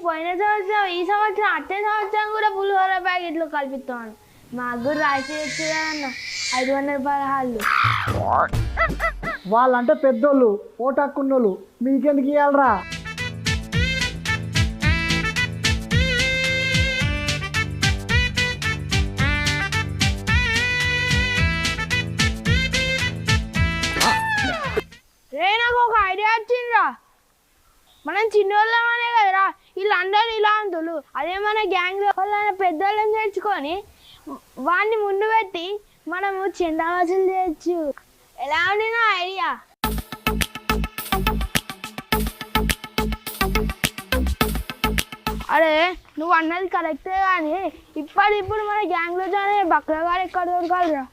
పోయిన సంవత్సరం ఈ సంవత్సరం అట్టే సంవత్సరం కూడా పులిహోర ప్యాకెట్లు కల్పిస్తాను. మాకు కూడా రాసి వచ్చేదన్న 500 రూపాయల హాళ్ళు. వాళ్ళంటే పెద్దోళ్ళు ఓటాక్కున్నోళ్ళు, మీకెందుకు ఇవ్వాలరా? రే నాకు ఒక ఐడియా వచ్చిందిరా. మనం చిన్నోళ్ళమనే కదరా వీళ్ళందరూ ఇలా అంతులు. అదే మన గ్యాంగ్ వాళ్ళని పెద్దోళ్ళని తెచ్చుకొని వాడిని ముందు పెట్టి మనము చందా వసూలు చేయొచ్చు. ఎలా ఉంది నా ఐడియా? అరే నువ్వు అన్నది కరెక్టే కానీ ఇప్పుడు మన గ్యాంగ్లో జాయిన్ బక్రా గారు ఎక్కడ దొరకాలిరా?